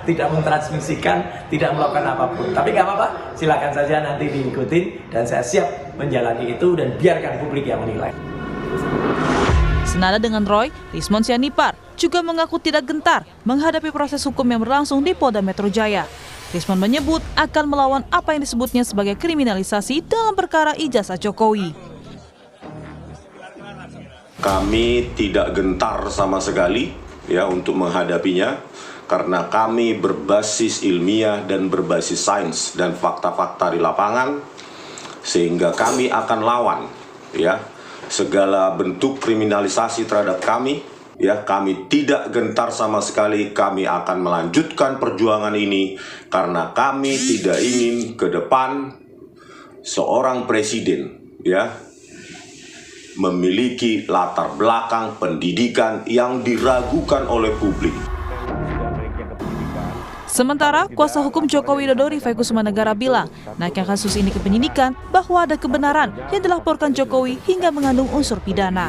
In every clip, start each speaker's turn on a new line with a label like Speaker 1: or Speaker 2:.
Speaker 1: tidak mentransmisikan, tidak melakukan apapun. Tapi nggak apa-apa, silakan saja nanti diikutin dan saya siap menjalani itu dan biarkan publik yang menilai.
Speaker 2: Senada dengan Roy, Rismond Sianipar juga mengaku tidak gentar menghadapi proses hukum yang berlangsung di Polda Metro Jaya. Rismond menyebut akan melawan apa yang disebutnya sebagai kriminalisasi dalam perkara ijazah Jokowi.
Speaker 3: Kami tidak gentar sama sekali ya untuk menghadapinya karena kami berbasis ilmiah dan berbasis sains dan fakta-fakta di lapangan, sehingga kami akan lawan ya segala bentuk kriminalisasi terhadap kami. Ya, kami tidak gentar sama sekali. Kami akan melanjutkan perjuangan ini karena kami tidak ingin ke depan seorang presiden ya memiliki latar belakang pendidikan yang diragukan oleh publik.
Speaker 2: Sementara kuasa hukum Joko Widodo Rifai Kusumanegara bilang naiknya kasus ini ke penyidikan bahwa ada kebenaran yang dilaporkan Jokowi hingga mengandung unsur pidana.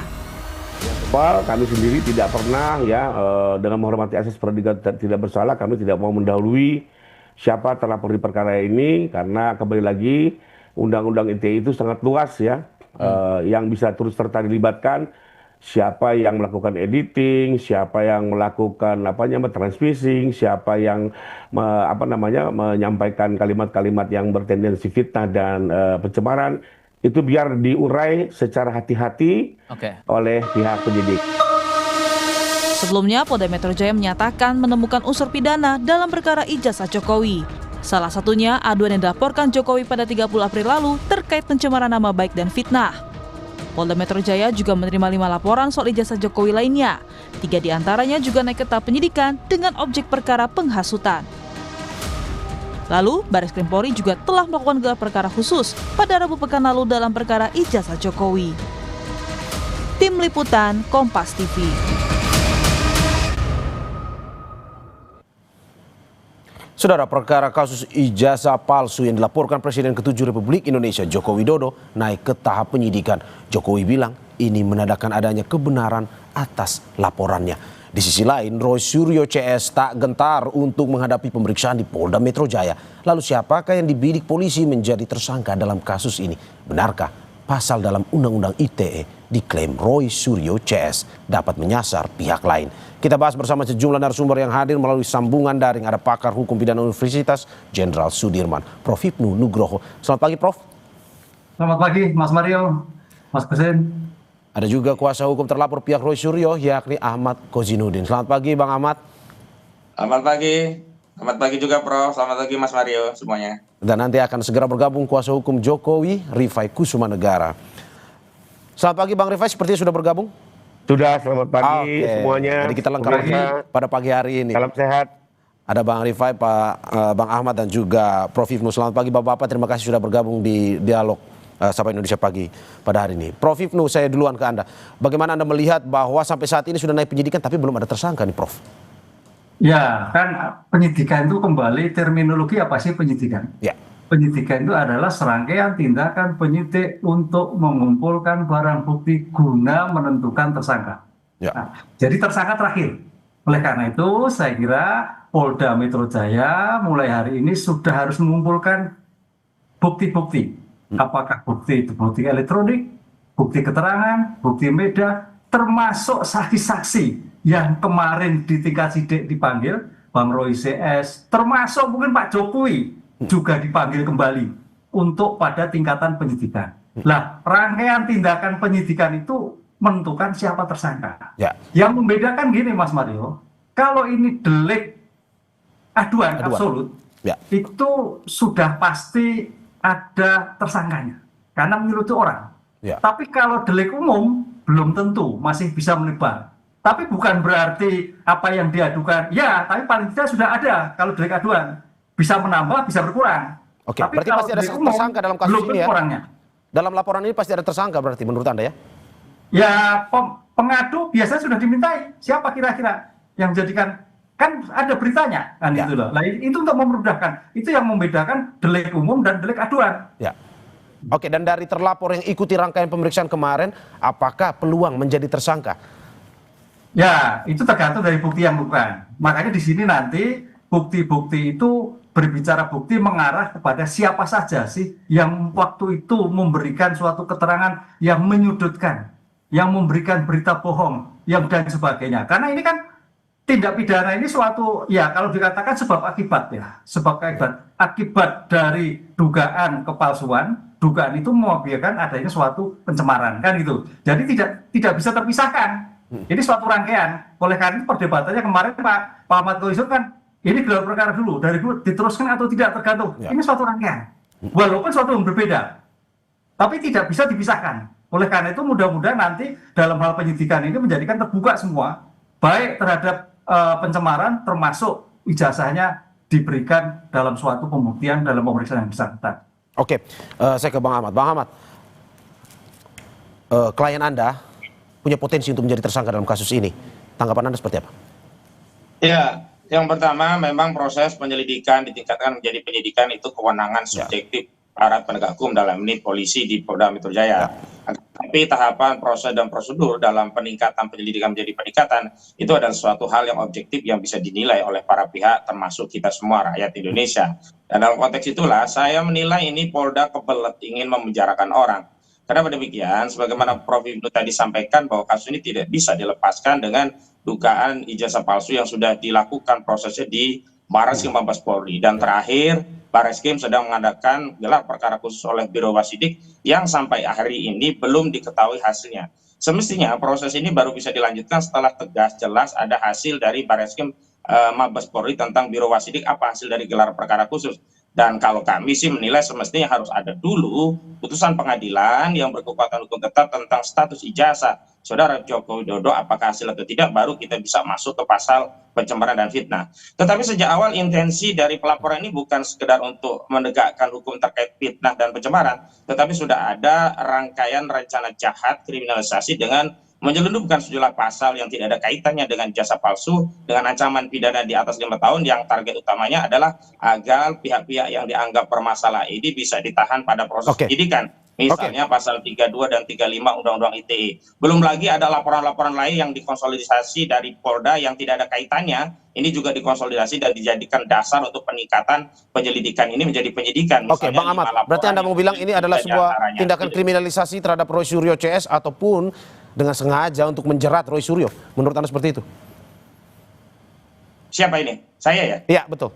Speaker 4: Kami sendiri tidak pernah ya dengan menghormati asas praduga tidak bersalah, kami tidak mau mendahului siapa terlapor di perkara ini karena kembali lagi Undang-Undang ITE itu sangat luas ya, yang bisa terus serta dilibatkan siapa yang melakukan editing, siapa yang melakukan transmissing, siapa yang menyampaikan kalimat-kalimat yang bertendensi fitnah dan pencemaran. Itu biar diurai secara hati-hati oleh pihak penyidik.
Speaker 2: Sebelumnya, Polda Metro Jaya menyatakan menemukan unsur pidana dalam perkara ijazah Jokowi. Salah satunya aduan yang dilaporkan Jokowi pada 30 April lalu terkait pencemaran nama baik dan fitnah. Polda Metro Jaya juga menerima 5 laporan soal ijazah Jokowi lainnya. 3 diantaranya juga naik ke tahap penyidikan dengan objek perkara penghasutan. Lalu, Baris Krim Polri juga telah melakukan gelar perkara khusus pada Rabu pekan lalu dalam perkara ijazah Jokowi. Tim Liputan Kompas TV.
Speaker 5: Saudara, perkara kasus ijazah palsu yang dilaporkan Presiden ke-7 Republik Indonesia Joko Widodo naik ke tahap penyidikan. Jokowi bilang ini menandakan adanya kebenaran atas laporannya. Di sisi lain, Roy Suryo CS tak gentar untuk menghadapi pemeriksaan di Polda Metro Jaya. Lalu siapakah yang dibidik polisi menjadi tersangka dalam kasus ini? Benarkah pasal dalam Undang-Undang ITE diklaim Roy Suryo CS dapat menyasar pihak lain? Kita bahas bersama sejumlah narasumber yang hadir melalui sambungan daring. Ada pakar hukum pidana Universitas Jenderal Sudirman, Prof. Hipnu Nugroho. Selamat pagi, Prof.
Speaker 6: Selamat pagi, Mas Mario, Mas Kusin.
Speaker 5: Ada juga kuasa hukum terlapor pihak Roy Suryo, yakni Ahmad Kozinudin. Selamat pagi, Bang Ahmad.
Speaker 7: Selamat pagi. Selamat pagi juga, Prof. Selamat pagi, Mas Mario, semuanya.
Speaker 5: Dan nanti akan segera bergabung kuasa hukum Jokowi, Rifai Kusumanegara. Selamat pagi, Bang Rifai. Sepertinya sudah bergabung?
Speaker 4: Sudah, selamat pagi semuanya.
Speaker 5: Jadi kita lengkap pada pagi hari ini.
Speaker 4: Salam sehat.
Speaker 5: Ada Bang Rifai, Bang Ahmad, dan juga Prof. Hipnu. Selamat pagi, Bapak-Bapak. Terima kasih sudah bergabung di dialog Sapa Indonesia Pagi pada hari ini. Prof. Hipnu, saya duluan ke Anda. Bagaimana Anda melihat bahwa sampai saat ini sudah naik penyidikan tapi belum ada tersangka nih, Prof?
Speaker 6: Ya, kan penyidikan itu kembali terminologi apa sih penyidikan?
Speaker 5: Ya.
Speaker 6: Penyidikan itu adalah serangkaian tindakan penyidik untuk mengumpulkan barang bukti guna menentukan tersangka.
Speaker 5: Ya.
Speaker 6: Nah, jadi tersangka terakhir. Oleh karena itu, saya kira Polda Metro Jaya mulai hari ini sudah harus mengumpulkan bukti-bukti. Apakah bukti itu bukti elektronik, bukti keterangan, bukti media, termasuk saksi-saksi yang kemarin di tingkat sidik dipanggil, Bang Roy CS, termasuk mungkin Pak Jokowi juga dipanggil kembali untuk pada tingkatan penyidikan. Lah, rangkaian tindakan penyidikan itu menentukan siapa tersangka. Ya. Yang membedakan gini, Mas Mario, kalau ini delik aduan. Absolut, ya, itu sudah pasti ada tersangkanya karena menyeludup orang. Ya. Tapi kalau delik umum belum tentu, masih bisa menyebar. Tapi bukan berarti apa yang diadukan, ya, tapi paling tidak sudah ada. Kalau delik aduan bisa menambah, bisa berkurang.
Speaker 5: Oke, tapi berarti pasti ada tersangka dalam kasus ini ya?
Speaker 6: Orangnya.
Speaker 5: Dalam laporan ini pasti ada tersangka berarti menurut Anda ya?
Speaker 6: Ya, pengadu biasanya sudah dimintai. Siapa kira-kira yang menjadikan, kan ada beritanya kan ya. Itu loh. Nah, itu untuk memudahkan. Itu yang membedakan delik umum dan delik aduan.
Speaker 5: Ya. Oke, dan dari terlapor yang ikuti rangkaian pemeriksaan kemarin, apakah peluang menjadi tersangka?
Speaker 6: Ya, itu tergantung dari bukti yang bukan. Makanya di sini nanti bukti-bukti itu berbicara bukti mengarah kepada siapa saja sih yang waktu itu memberikan suatu keterangan yang menyudutkan, yang memberikan berita bohong, yang dan sebagainya. Karena ini kan tindak pidana ini suatu, ya kalau dikatakan sebab akibat ya, sebab akibat dari dugaan kepalsuan, dugaan itu membiarkan adanya suatu pencemaran kan gitu. Jadi tidak bisa terpisahkan. Ini suatu rangkaian. Oleh karena itu perdebatannya kemarin Pak Ahmad Khoizul kan, ini gelar perkara dulu, dari dulu diteruskan atau tidak tergantung.
Speaker 5: Ya.
Speaker 6: Ini suatu rangkaian. Walaupun suatu yang berbeda, tapi tidak bisa dipisahkan. Oleh karena itu mudah-mudahan nanti dalam hal penyidikan ini menjadikan terbuka semua, baik terhadap pencemaran termasuk ijazahnya diberikan dalam suatu pembuktian dalam pemeriksaan yang bersangkutan.
Speaker 5: Oke, saya ke Bang Ahmad. Bang Ahmad, klien Anda punya potensi untuk menjadi tersangka dalam kasus ini. Tanggapan Anda seperti apa?
Speaker 7: Ya, yang pertama memang proses penyelidikan ditingkatkan menjadi penyidikan itu kewenangan subjektif aparat penegak hukum dalam ini polisi di Polda Metro Jaya. Tapi tahapan proses dan prosedur dalam peningkatan penyelidikan menjadi peningkatan itu adalah suatu hal yang objektif yang bisa dinilai oleh para pihak termasuk kita semua rakyat Indonesia. Dan dalam konteks itulah saya menilai ini Polda kebelet ingin memenjarakan orang. Karena demikian, sebagaimana Prof. Ibnu tadi sampaikan bahwa kasus ini tidak bisa dilepaskan dengan dugaan ijazah palsu yang sudah dilakukan prosesnya di Barreskrim Mabes Polri. Dan terakhir, Barreskrim sedang mengadakan gelar perkara khusus oleh Biro Wasidik yang sampai hari ini belum diketahui hasilnya. Semestinya proses ini baru bisa dilanjutkan setelah tegas jelas ada hasil dari Barreskrim Mabes Polri tentang Biro Wasidik apa hasil dari gelar perkara khusus. Dan kalau kami sih menilai semestinya harus ada dulu putusan pengadilan yang berkekuatan hukum tetap tentang status ijazah Saudara Joko Widodo apakah hasil atau tidak, baru kita bisa masuk ke pasal pencemaran dan fitnah. Tetapi sejak awal intensi dari pelaporan ini bukan sekedar untuk menegakkan hukum terkait fitnah dan pencemaran, tetapi sudah ada rangkaian rencana jahat kriminalisasi dengan menyelundupkan sejumlah pasal yang tidak ada kaitannya dengan jasa palsu dengan ancaman pidana di atas 5 tahun yang target utamanya adalah agar pihak-pihak yang dianggap bermasalah ini bisa ditahan pada proses penyidikan. Misalnya pasal 32 dan 35 Undang-Undang ITE. Belum lagi ada laporan-laporan lain yang dikonsolidasi dari Polda yang tidak ada kaitannya. Ini juga dikonsolidasi dan dijadikan dasar untuk peningkatan penyelidikan ini menjadi penyidikan.
Speaker 5: Oke, Bang Ahmad, berarti Anda mau bilang ini adalah sebuah tindakan kriminalisasi terhadap Roy Suryo CS ataupun dengan sengaja untuk menjerat Roy Suryo. Menurut Anda seperti itu?
Speaker 7: Siapa ini? Saya ya?
Speaker 5: Iya, betul.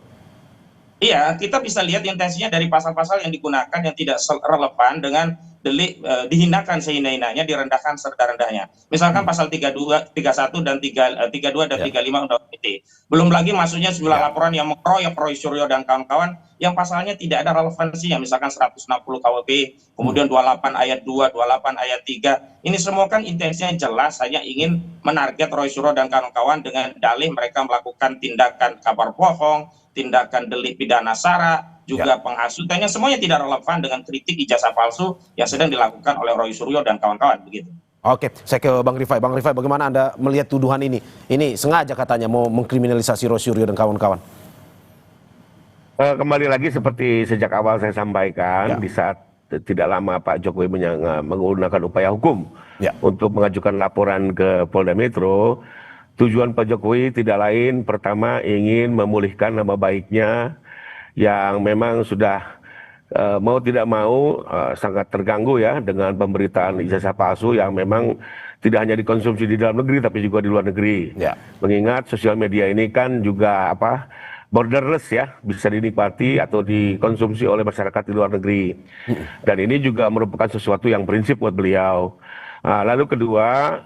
Speaker 7: Iya, kita bisa lihat intensinya dari pasal-pasal yang digunakan yang tidak relevan dengan delik dihinakan sehina-hinanya, direndahkan serendah-rendahnya. Misalkan pasal 32 dan 35 Undang-Undang ITE. Belum lagi masuknya sejumlah laporan yang mengeroyok Roy Suryo dan kawan-kawan yang pasalnya tidak ada relevansinya, misalkan 160 KUHP, kemudian 28 ayat 2, 28 ayat 3. Ini semua kan intensinya jelas hanya ingin menarget Roy Suryo dan kawan-kawan dengan dalih mereka melakukan tindakan kabar bohong, tindakan delik pidana sara, juga penghasutannya, semuanya tidak relevan dengan kritik ijazah palsu yang sedang dilakukan oleh Roy Suryo dan kawan-kawan begitu.
Speaker 5: Oke, saya ke Bang Rifai. Bang Rifai, bagaimana Anda melihat tuduhan ini? Ini sengaja katanya mau mengkriminalisasi Roy Suryo dan kawan-kawan.
Speaker 4: Kembali lagi seperti sejak awal saya sampaikan, di saat tidak lama Pak Jokowi menggunakan upaya hukum untuk mengajukan laporan ke Polda Metro, tujuan Pak Jokowi tidak lain, pertama ingin memulihkan nama baiknya yang memang sudah mau tidak mau sangat terganggu ya dengan pemberitaan ijazah palsu yang memang tidak hanya dikonsumsi di dalam negeri tapi juga di luar negeri. Mengingat sosial media ini kan juga borderless ya, bisa dinikmati atau dikonsumsi oleh masyarakat di luar negeri. Dan ini juga merupakan sesuatu yang prinsip buat beliau. Lalu kedua,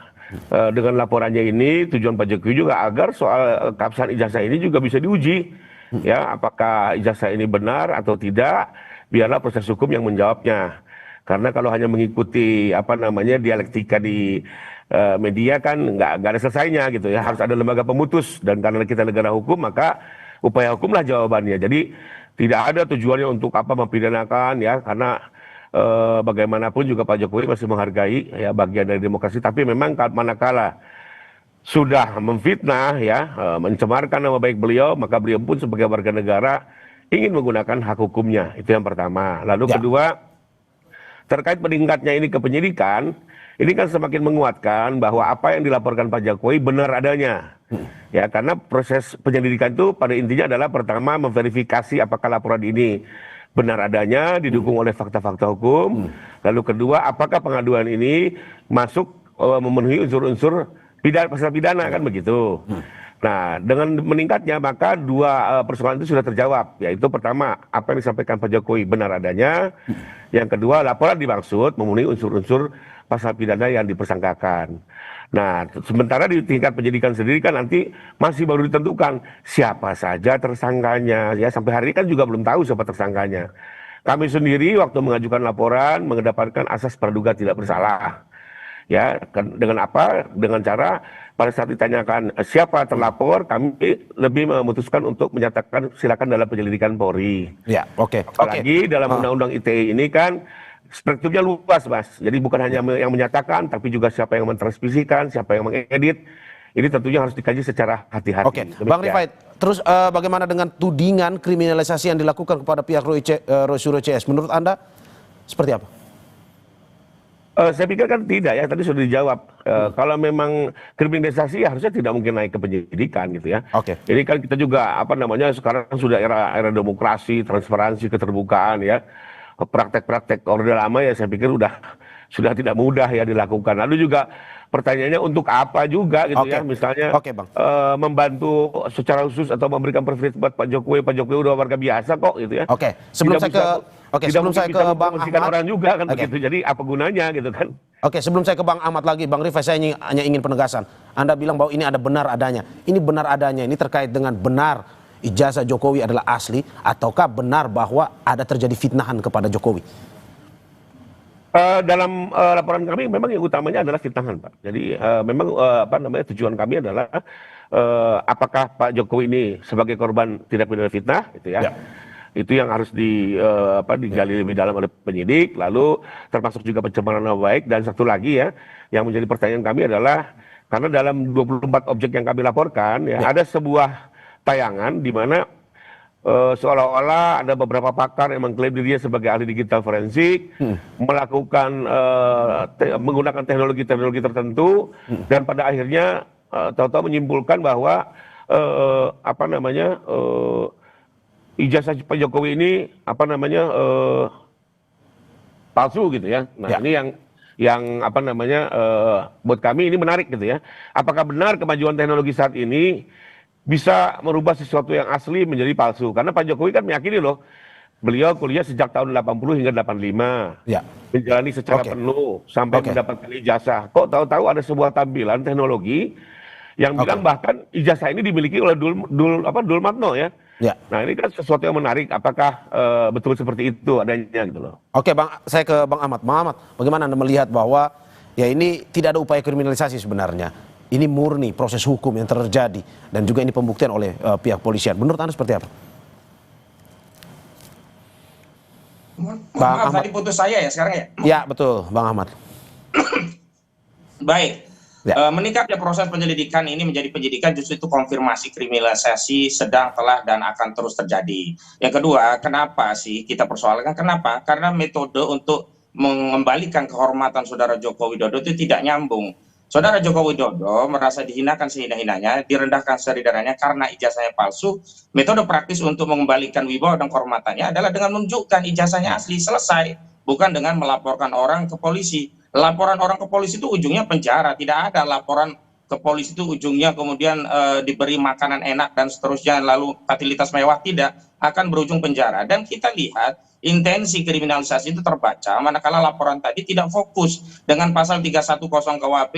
Speaker 4: dengan laporannya ini tujuan Pak Jokowi juga agar soal keabsahan ijazah ini juga bisa diuji. Ya, apakah ijazah ini benar atau tidak, biarlah proses hukum yang menjawabnya. Karena kalau hanya mengikuti dialektika di media kan nggak ada selesainya gitu ya. Harus ada lembaga pemutus, dan karena kita negara hukum maka upaya hukumlah jawabannya. Jadi tidak ada tujuannya untuk mempidanakan ya, karena bagaimanapun juga Pak Jokowi masih menghargai ya bagian dari demokrasi. Tapi memang manakala sudah memfitnah ya, mencemarkan nama baik beliau, maka beliau pun sebagai warga negara ingin menggunakan hak hukumnya. Itu yang pertama. Lalu kedua, terkait meningkatnya ini ke penyidikan, ini kan semakin menguatkan bahwa apa yang dilaporkan Pak Jokowi benar adanya. Ya, karena proses penyelidikan itu pada intinya adalah pertama memverifikasi apakah laporan ini benar adanya, didukung oleh fakta-fakta hukum. Lalu kedua, apakah pengaduan ini masuk memenuhi unsur-unsur pasal pidana, kan begitu. Nah, dengan meningkatnya maka dua persoalan itu sudah terjawab, yaitu pertama apa yang disampaikan Pak Jokowi benar adanya, yang kedua laporan dimaksud memenuhi unsur-unsur pasal pidana yang dipersangkakan. Nah, sementara di tingkat penyidikan sendiri kan nanti masih baru ditentukan siapa saja tersangkanya, ya sampai hari ini kan juga belum tahu siapa tersangkanya. Kami sendiri waktu mengajukan laporan mengedepankan asas praduga tidak bersalah. Ya, dengan apa? Dengan cara pada saat ditanyakan siapa terlapor, kami lebih memutuskan untuk menyatakan silakan dalam penyelidikan Polri.
Speaker 5: Ya, oke.
Speaker 4: Apalagi dalam Undang-Undang ITE ini kan spektrumnya luas, Mas. Jadi bukan hanya yang menyatakan, tapi juga siapa yang mentransmisikan, siapa yang mengedit. Ini tentunya harus dikaji secara hati-hati.
Speaker 5: Oke, Bang Rifai, terus bagaimana dengan tudingan kriminalisasi yang dilakukan kepada pihak Roy CS? Menurut Anda seperti apa?
Speaker 4: Saya pikir kan tidak ya, tadi sudah dijawab. Kalau memang kriminalisasi ya harusnya tidak mungkin naik ke penyidikan gitu ya.
Speaker 5: Oke.
Speaker 4: Jadi kan kita juga sekarang sudah era demokrasi, transparansi, keterbukaan ya. Praktek-praktek orde lama ya saya pikir sudah tidak mudah ya dilakukan. Lalu juga pertanyaannya untuk apa juga gitu ya, misalnya
Speaker 5: Bang.
Speaker 4: membantu secara khusus atau memberikan privilege buat Pak Jokowi udah warga biasa kok gitu ya.
Speaker 5: Oke, sebelum saya ke Bang Ahmad
Speaker 4: orang juga kan begitu. Jadi apa gunanya gitu kan?
Speaker 5: Oke, sebelum saya ke Bang Ahmad lagi, Bang Rifai, saya hanya ingin penegasan. Anda bilang bahwa ini ada benar adanya. Ini benar adanya, ini terkait dengan benar ijazah Jokowi adalah asli, ataukah benar bahwa ada terjadi fitnahan kepada Jokowi?
Speaker 4: Dalam laporan kami memang yang utamanya adalah fitnahan, Pak. Jadi memang tujuan kami adalah apakah Pak Jokowi ini sebagai korban tindak pidana fitnah gitu ya. Itu yang harus digali lebih dalam oleh penyidik, lalu termasuk juga pencemaran nama baik, dan satu lagi ya yang menjadi pertanyaan kami adalah karena dalam 24 objek yang kami laporkan ya ada sebuah tayangan di mana seolah-olah ada beberapa pakar yang mengklaim dirinya sebagai ahli digital forensik, melakukan menggunakan teknologi tertentu, dan pada akhirnya tahu-tahu menyimpulkan bahwa ijazah Pak Jokowi ini palsu gitu ya. Nah ini yang buat kami ini menarik gitu ya. Apakah benar kemajuan teknologi saat ini bisa merubah sesuatu yang asli menjadi palsu? Karena Pak Jokowi kan meyakini loh, beliau kuliah sejak tahun 80 hingga 85, menjalani secara penuh sampai mendapatkan ijazah. Kok tahu-tahu ada sebuah tampilan teknologi yang bilang bahkan ijazah ini dimiliki oleh Dul Matno ya. Nah ini kan sesuatu yang menarik. Apakah betul seperti itu adanya gitu loh? Oke,
Speaker 5: Bang, saya ke Bang Ahmad. Bang Ahmad, bagaimana Anda melihat bahwa ya ini tidak ada upaya kriminalisasi sebenarnya? Ini murni proses hukum yang terjadi dan juga ini pembuktian oleh pihak polisian. Menurut Anda seperti apa?
Speaker 7: Bang Ahmad, tadi putus saya ya sekarang ya?
Speaker 5: Ya betul, Bang Ahmad.
Speaker 7: Baik. Meningkatnya proses penyelidikan ini menjadi penyidikan justru itu konfirmasi kriminalisasi sedang, telah, dan akan terus terjadi. Yang kedua, kenapa sih kita persoalkan? Kenapa? Karena metode untuk mengembalikan kehormatan Saudara Joko Widodo itu tidak nyambung. Saudara Joko Widodo merasa dihinakan sehina-hinanya, direndahkan sederhananya karena ijazahnya palsu. Metode praktis untuk mengembalikan wibawa dan kehormatannya adalah dengan menunjukkan ijazahnya asli, selesai. Bukan dengan melaporkan orang ke polisi. Laporan orang ke polisi itu ujungnya penjara. Tidak ada laporan ke polisi itu ujungnya kemudian diberi makanan enak dan seterusnya, lalu fasilitas mewah. Tidak, akan berujung penjara. Dan kita lihat intensi kriminalisasi itu terbaca manakala laporan tadi tidak fokus dengan pasal 310 KUHP,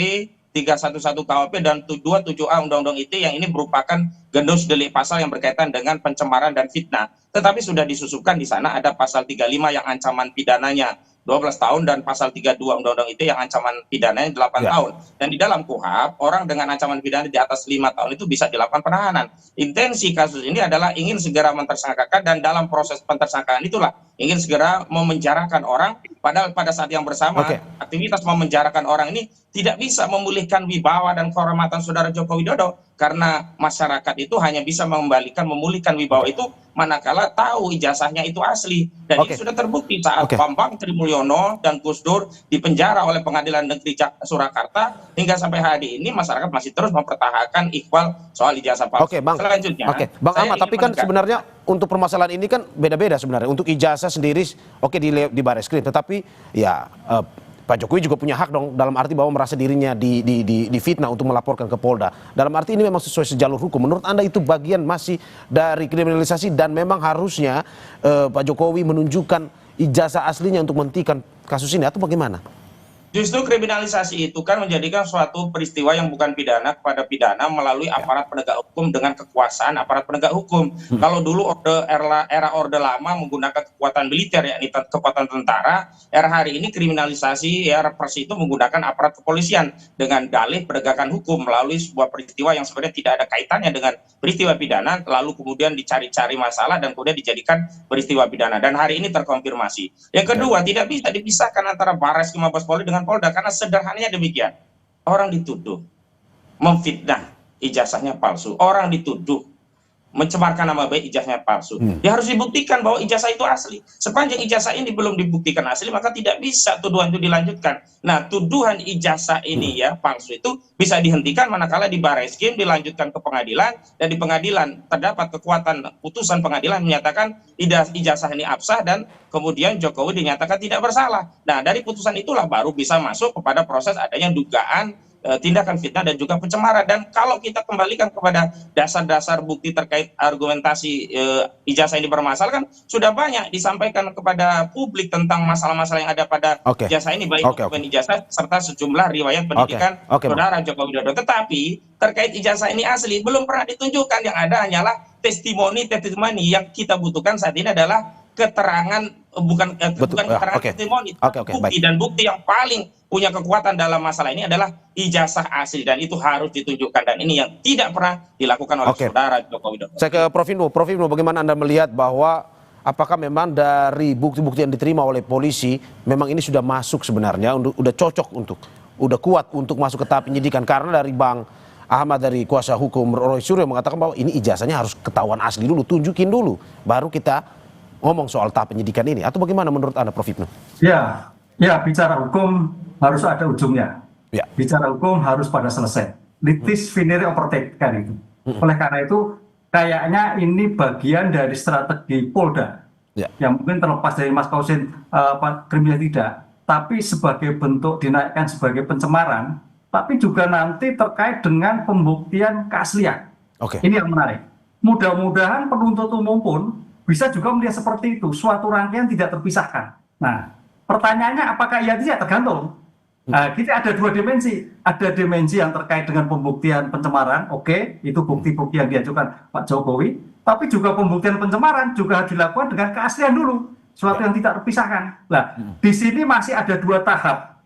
Speaker 7: 311 KUHP, dan 227A Undang-Undang ITE yang ini merupakan gendus delik pasal yang berkaitan dengan pencemaran dan fitnah. Tetapi sudah disusupkan di sana ada pasal 35 yang ancaman pidananya 12 tahun dan pasal 32 Undang-Undang ITE yang ancaman pidananya 8 tahun. Dan di dalam KUHP, orang dengan ancaman pidana di atas 5 tahun itu bisa dilakukan penahanan. Intensi kasus ini adalah ingin segera mentersangkakan, dan dalam proses pentersangkaan itulah ingin segera memenjarakan orang, padahal pada saat yang bersama aktivitas memenjarakan orang ini tidak bisa memulihkan wibawa dan kehormatan saudara Joko Widodo, karena masyarakat itu hanya bisa memulihkan wibawa itu manakala tahu ijazahnya itu asli, dan ini sudah terbukti saat Bambang Trimulyono dan Gus Dur dipenjara oleh Pengadilan Negeri Surakarta, hingga sampai hari ini masyarakat masih terus mempertahankan ikhwal soal ijazah palsu.
Speaker 5: Bang.
Speaker 7: Selanjutnya,
Speaker 5: Bang Ahmad, tapi kan sebenarnya untuk permasalahan ini kan beda-beda sebenarnya. Untuk ijazah sendiri di Bareskrim, tetapi ya Pak Jokowi juga punya hak dong, dalam arti bahwa merasa dirinya difitnah untuk melaporkan ke Polda. Dalam arti ini memang sesuai sejalur hukum. Menurut Anda itu bagian masih dari kriminalisasi dan memang harusnya Pak Jokowi menunjukkan ijazah aslinya untuk menghentikan kasus ini, atau bagaimana?
Speaker 7: Justru kriminalisasi itu kan menjadikan suatu peristiwa yang bukan pidana kepada pidana melalui aparat penegak hukum dengan kekuasaan aparat penegak hukum. Kalau dulu era Orde Lama menggunakan kekuatan militer, yakni kekuatan tentara, era hari ini kriminalisasi represi itu menggunakan aparat kepolisian dengan dalih penegakan hukum melalui sebuah peristiwa yang sebenarnya tidak ada kaitannya dengan peristiwa pidana, lalu kemudian dicari-cari masalah dan kemudian dijadikan peristiwa pidana. Dan hari ini terkonfirmasi. Yang kedua, tidak bisa dipisahkan antara Bareskrim Mabes Polri dengan Polda, karena sederhananya demikian. Orang dituduh memfitnah, ijazahnya palsu. Orang dituduh mencemarkan nama baik, ijazahnya palsu. Ya harus dibuktikan bahwa ijazah itu asli. Sepanjang ijazah ini belum dibuktikan asli, maka tidak bisa tuduhan itu dilanjutkan. Nah, tuduhan ijazah ini palsu itu bisa dihentikan manakala di Bareskrim dilanjutkan ke pengadilan, dan di pengadilan terdapat kekuatan putusan pengadilan menyatakan ijazah ini absah dan kemudian Jokowi dinyatakan tidak bersalah. Nah, dari putusan itulah baru bisa masuk kepada proses adanya dugaan tindakan fitnah dan juga pencemaran. Dan kalau kita kembalikan kepada dasar-dasar bukti terkait argumentasi ijazah ini bermasalah, kan sudah banyak disampaikan kepada publik tentang masalah-masalah yang ada pada ijazah ini, baik dokumen ijazah serta sejumlah riwayat pendidikan saudara Joko Widodo. Tetapi terkait ijazah ini asli belum pernah ditunjukkan, yang ada hanyalah testimoni yang kita butuhkan saat ini adalah keterangan, bukan keterangan testimoni, bukti. Dan bukti yang paling punya kekuatan dalam masalah ini adalah ijazah asli, dan itu harus ditunjukkan, dan ini yang tidak pernah dilakukan oleh saudara Joko Widodo. Saya ke
Speaker 5: Prof Ibnu, bagaimana Anda melihat bahwa apakah memang dari bukti-bukti yang diterima oleh polisi memang ini sudah masuk sebenarnya, udah cocok udah kuat untuk masuk ke tahap penyidikan? Karena dari Bang Ahmad, dari kuasa hukum Roy Suryo, mengatakan bahwa ini ijazahnya harus ketahuan asli dulu, tunjukin dulu, baru kita ngomong soal tahap penyidikan ini. Atau bagaimana menurut Anda, Prof Ibnu?
Speaker 6: Ya, bicara hukum harus ada ujungnya. Bicara hukum harus pada selesai. Litis finire oportet kan itu. Oleh karena itu, kayaknya ini bagian dari strategi Polda. Yang mungkin terlepas dari Mas Kausin kriminal tidak, tapi sebagai bentuk dinaikkan sebagai pencemaran, tapi juga nanti terkait dengan pembuktian keaslian. Ini yang menarik. Mudah-mudahan penuntut umum pun bisa juga melihat seperti itu, suatu rangkaian tidak terpisahkan. Nah, pertanyaannya apakah iya tidak, tergantung. Kita ada dua dimensi. Ada dimensi yang terkait dengan pembuktian pencemaran, itu bukti-bukti yang diajukan Pak Jokowi. Tapi juga pembuktian pencemaran juga harus dilakukan dengan keaslian dulu, suatu yang tidak terpisahkan. Nah, di sini masih ada dua tahap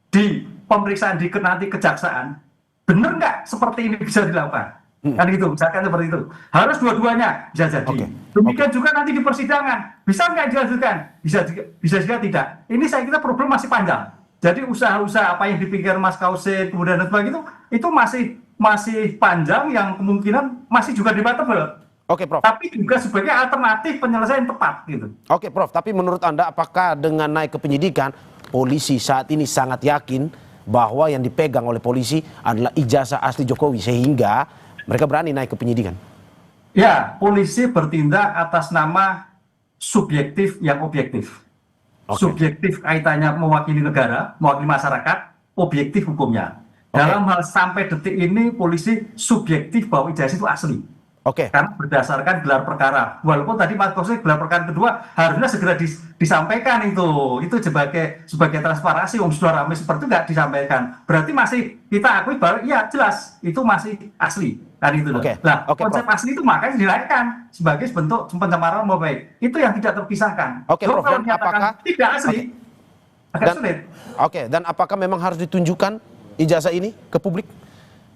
Speaker 6: di pemeriksaan di nanti kejaksaan. Benar nggak seperti ini bisa dilakukan? Kan gitu, misalkan seperti itu. Harus dua-duanya bisa jadi. Demikian juga nanti di persidangan, bisa nggak dilanjutkan? Bisa juga tidak. Ini saya kira problem masih panjang. Jadi usaha-usaha apa yang dipikir Mas Kausin kemudian dan sebagainya itu masih panjang, yang kemungkinan masih juga debatable.
Speaker 5: Prof.
Speaker 6: Tapi juga sebagai alternatif penyelesaian tepat gitu.
Speaker 5: Prof. Tapi menurut Anda, apakah dengan naik ke penyidikan, polisi saat ini sangat yakin bahwa yang dipegang oleh polisi adalah ijazah asli Jokowi sehingga mereka berani naik ke penyidikan?
Speaker 6: Ya, polisi bertindak atas nama subjektif yang objektif. Subjektif kaitannya mewakili negara, mewakili masyarakat, objektif hukumnya. Dalam hal sampai detik ini polisi subjektif bahwa ijazah itu asli. Karena berdasarkan gelar perkara. Walaupun tadi Mas Kausin gelar perkara kedua harusnya segera disampaikan itu sebagai transparansi, sudah ramai seperti itu nggak disampaikan. Berarti masih kita akui bahwa iya jelas itu masih asli. Kan itu loh. Konsep asli itu makanya dinaikkan sebagai bentuk pencemaran nama baik. Itu yang tidak terpisahkan.
Speaker 5: Prof, dan apakah
Speaker 6: tidak asli? Agak sulit.
Speaker 5: Dan apakah memang harus ditunjukkan ijazah ini ke publik?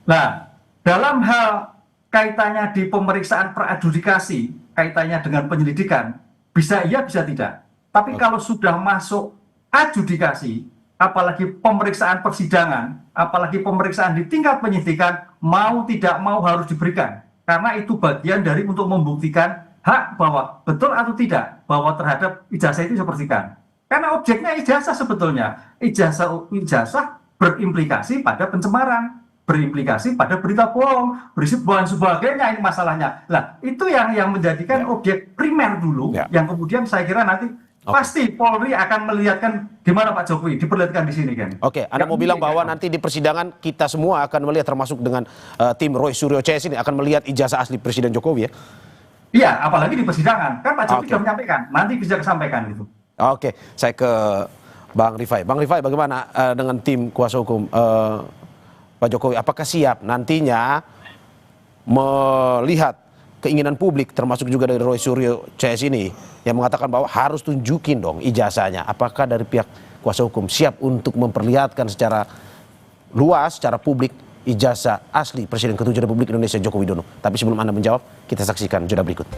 Speaker 6: Nah, dalam hal kaitannya di pemeriksaan peradjudikasi, kaitannya dengan penyelidikan, bisa iya bisa tidak. Tapi kalau sudah masuk adjudikasi, apalagi pemeriksaan persidangan, apalagi pemeriksaan di tingkat penyidikan, mau tidak mau harus diberikan. Karena itu bagian dari untuk membuktikan hak bahwa betul atau tidak bahwa terhadap ijazah itu disepertikan. Karena objeknya ijazah sebetulnya. Ijazah berimplikasi pada pencemaran, berimplikasi pada berita bohong, berisi dan sebagainya, ini masalahnya. Nah, itu yang menjadikan objek primer dulu, yang kemudian saya kira nanti pasti Polri akan melihatkan di mana Pak Jokowi, diperlihatkan di sini kan.
Speaker 5: Oke, Anda mau bilang bahwa nanti di persidangan kita semua akan melihat, termasuk dengan tim Roy Suryo CS ini akan melihat ijazah asli Presiden Jokowi ya?
Speaker 6: Iya, apalagi di persidangan. Kan Pak Jokowi sudah menyampaikan, nanti bisa disampaikan gitu.
Speaker 5: Oke, saya ke Bang Rifai. Bang Rifai, bagaimana dengan tim kuasa hukum Pak Jokowi? Apakah siap nantinya melihat keinginan publik, termasuk juga dari Roy Suryo CS ini, yang mengatakan bahwa harus tunjukin dong ijazahnya? Apakah dari pihak kuasa hukum siap untuk memperlihatkan secara luas, secara publik, ijazah asli Presiden ke-7 Republik Indonesia Joko Widodo? Tapi sebelum Anda menjawab, kita saksikan jeda berikut.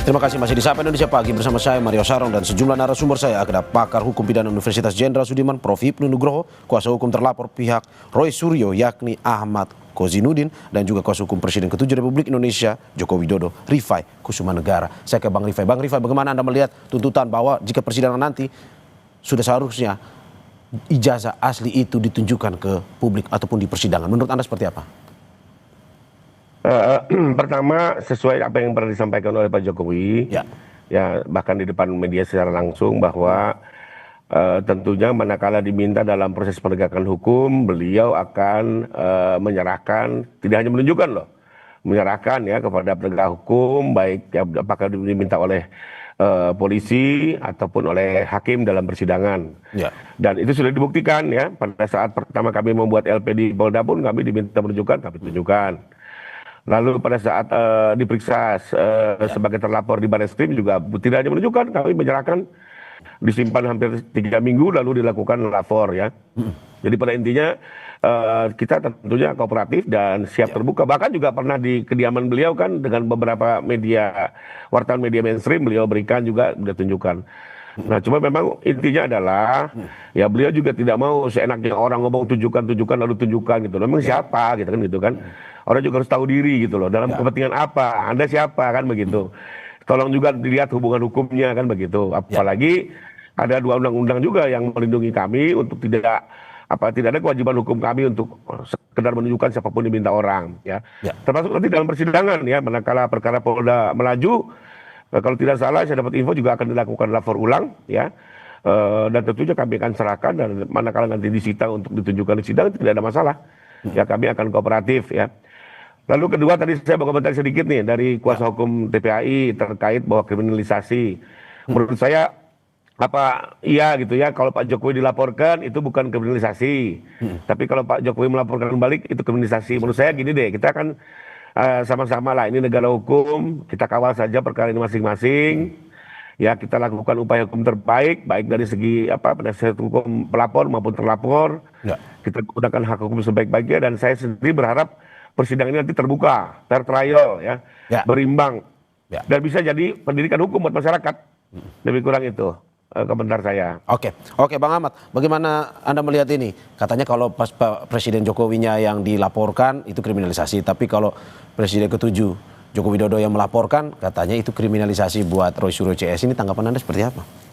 Speaker 5: Terima kasih masih di Sapa Indonesia Pagi bersama saya Mario Sarong dan sejumlah narasumber saya. Ada pakar hukum pidana Universitas Jenderal Sudirman Prof. Hipnu Nugroho, kuasa hukum terlapor pihak Roy Suryo yakni Ahmad Kozinudin, dan juga kuasa hukum Presiden ke-7 Republik Indonesia Joko Widodo Rifai Kusumanegara. Saya ke Bang Rifai. Bang Rifai, bagaimana Anda melihat tuntutan bahwa jika persidangan nanti sudah seharusnya ijazah asli itu ditunjukkan ke publik ataupun di persidangan? Menurut Anda seperti apa?
Speaker 4: Pertama, sesuai apa yang pernah disampaikan oleh Pak Jokowi, ya bahkan di depan media secara langsung bahwa tentunya manakala diminta dalam proses penegakan hukum, beliau akan menyerahkan, tidak hanya menunjukkan loh, menyerahkan ya kepada penegak hukum, baik ya, apakah diminta oleh polisi ataupun oleh hakim dalam persidangan. Dan itu sudah dibuktikan ya, pada saat pertama kami membuat LP di Polda pun kami diminta menunjukkan, kami tunjukkan. Lalu pada saat diperiksa sebagai terlapor di Barreskrim juga tidak hanya menunjukkan, kami menyerahkan, disimpan hampir 3 minggu lalu dilakukan lapor ya. Jadi pada intinya kita tentunya kooperatif dan siap terbuka. Bahkan juga pernah di kediaman beliau kan dengan beberapa media, wartawan media mainstream beliau berikan juga, beliau tunjukkan. Nah cuma memang intinya adalah ya beliau juga tidak mau seenaknya orang ngomong tunjukkan lalu tunjukkan gitu. Memang siapa gitu kan. Orang juga harus tahu diri gitu loh. Dalam kepentingan apa? Anda siapa kan begitu. Tolong juga dilihat hubungan hukumnya kan begitu. Apalagi ada 2 undang-undang juga yang melindungi kami untuk tidak ada kewajiban hukum kami untuk sekedar menunjukkan siapapun diminta orang ya. Termasuk nanti dalam persidangan ya, manakala perkara Polda melaju, kalau tidak salah saya dapat info juga akan dilakukan lapor ulang ya. Dan tentunya kami akan serahkan, dan manakala nanti disita untuk ditunjukkan di sidang tidak ada masalah. Ya kami akan kooperatif ya. Lalu kedua tadi saya mau komentar sedikit nih dari kuasa hukum TPAI terkait bahwa kriminalisasi. Menurut saya iya gitu ya, kalau Pak Jokowi dilaporkan itu bukan kriminalisasi. Tapi kalau Pak Jokowi melaporkan balik itu kriminalisasi. Menurut saya gini deh, kita kan sama-sama lah, ini negara hukum, kita kawal saja perkara ini masing-masing. Ya kita lakukan upaya hukum terbaik, baik dari segi penasihat hukum pelapor maupun terlapor. Kita gunakan hak hukum sebaik-baiknya, dan saya sendiri berharap persidangan ini nanti terbuka, fair trial ya, berimbang, dan bisa jadi pendidikan hukum buat masyarakat. Lebih kurang itu komentar saya.
Speaker 5: Oke Bang Ahmad, bagaimana Anda melihat ini? Katanya kalau pas Presiden Jokowinya yang dilaporkan itu kriminalisasi, tapi kalau Presiden ke-7 Joko Widodo yang melaporkan katanya itu kriminalisasi buat Roy Suryo CS. Ini tanggapan Anda seperti apa?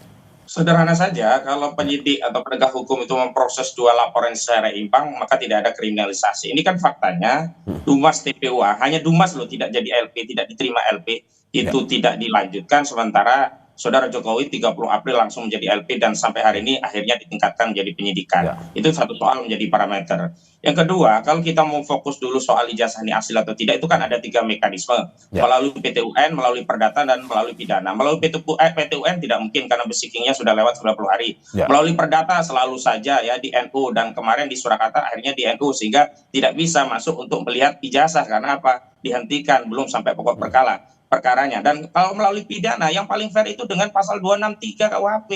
Speaker 7: Sederhana saja, kalau penyidik atau penegak hukum itu memproses 2 laporan secara imbang, maka tidak ada kriminalisasi. Ini kan faktanya, Dumas TPUA, hanya Dumas loh tidak jadi LP, tidak diterima LP, itu tidak dilanjutkan, sementara Saudara Jokowi 30 April langsung menjadi LP dan sampai hari ini akhirnya ditingkatkan menjadi penyidikan. Itu satu soal menjadi parameter. Yang kedua, kalau kita mau fokus dulu soal ijazah ini asli atau tidak, itu kan ada 3 mekanisme. Melalui PT-UN, melalui perdata, dan melalui pidana. Melalui PT-UN tidak mungkin karena basicingnya sudah lewat 90 hari. Melalui perdata selalu saja ya di NU, dan kemarin di Surakarta akhirnya di NU, sehingga tidak bisa masuk untuk melihat ijazah. Karena apa? Dihentikan, belum sampai pokok perkaranya. Dan kalau melalui pidana, yang paling fair itu dengan pasal 263 KUHP.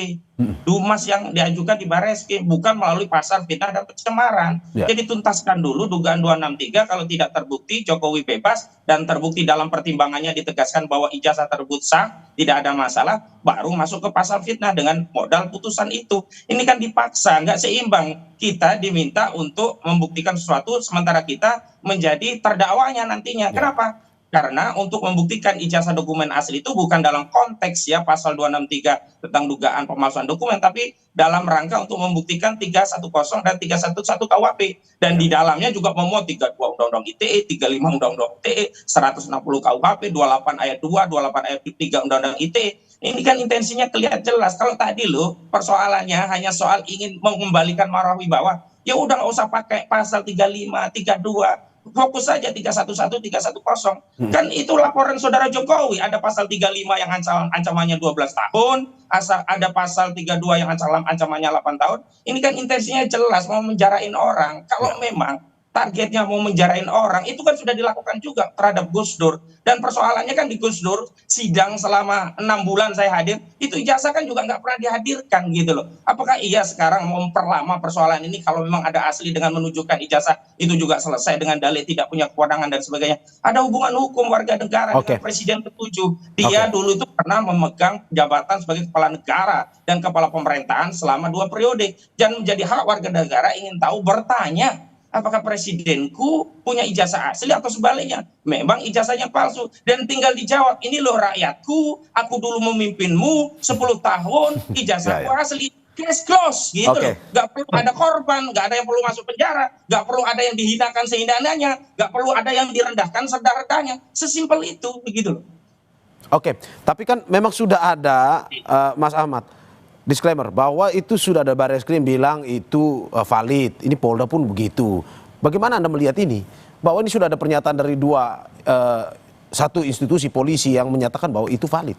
Speaker 7: Dumas yang diajukan di Barreskrim, bukan melalui pasal fitnah dan pencemaran. Jadi tuntaskan dulu dugaan 263, kalau tidak terbukti Jokowi bebas, dan terbukti dalam pertimbangannya ditegaskan bahwa ijazah tersebut sah, tidak ada masalah, baru masuk ke pasal fitnah dengan modal putusan itu. Ini kan dipaksa, nggak seimbang. Kita diminta untuk membuktikan sesuatu, sementara kita menjadi terdakwanya nantinya. Kenapa? Karena untuk membuktikan ijazah dokumen asli itu bukan dalam konteks ya pasal 263 tentang dugaan pemalsuan dokumen, tapi dalam rangka untuk membuktikan 310 dan 311 KUHP. Dan di dalamnya juga memuat 32 Undang-Undang ITE, 35 Undang-Undang ITE, 160 KUHP, 28 ayat 2, 28 ayat 3 Undang-Undang ITE. Ini kan intensinya kelihatan jelas. Kalau tadi loh persoalannya hanya soal ingin mengembalikan marwah wibawa, ya udah nggak usah pakai pasal 35, 32. Fokus saja 311, 310. Kan itu laporan Saudara Jokowi, ada pasal 35 yang ancamannya 12 tahun, ada pasal 32 yang ancamannya 8 tahun. Ini kan intensinya jelas mau menjarain orang. Kalau memang targetnya mau menjarain orang, itu kan sudah dilakukan juga terhadap Gus Dur. Dan persoalannya kan di Gus Dur, sidang selama 6 bulan saya hadir, itu ijazah kan juga nggak pernah dihadirkan gitu loh. Apakah iya sekarang mau memperlama persoalan ini kalau memang ada asli dengan menunjukkan ijazah, itu juga selesai dengan dalil tidak punya kewenangan dan sebagainya. Ada hubungan hukum warga negara dengan Presiden ke-7. Dia dulu itu pernah memegang jabatan sebagai kepala negara dan kepala pemerintahan selama 2 periode. Dan menjadi hak warga negara ingin tahu, bertanya, apakah presidenku punya ijazah asli atau sebaliknya? Memang ijazahnya palsu. Dan tinggal dijawab, ini loh rakyatku, aku dulu memimpinmu 10 tahun, ijazahku asli. case close gitu
Speaker 5: Oke.
Speaker 7: loh. Nggak perlu ada korban, nggak ada yang perlu masuk penjara, nggak perlu ada yang dihinakan sehina-hinanya, nggak perlu ada yang direndahkan serendah-rendahnya. Sesimpel itu begitu loh.
Speaker 5: Oke, tapi kan memang sudah ada Mas Ahmad disclaimer bahwa itu sudah ada Barreskrim bilang itu valid. Ini Polda pun begitu. Bagaimana Anda melihat ini? Bahwa ini sudah ada pernyataan dari satu institusi polisi yang menyatakan bahwa itu valid.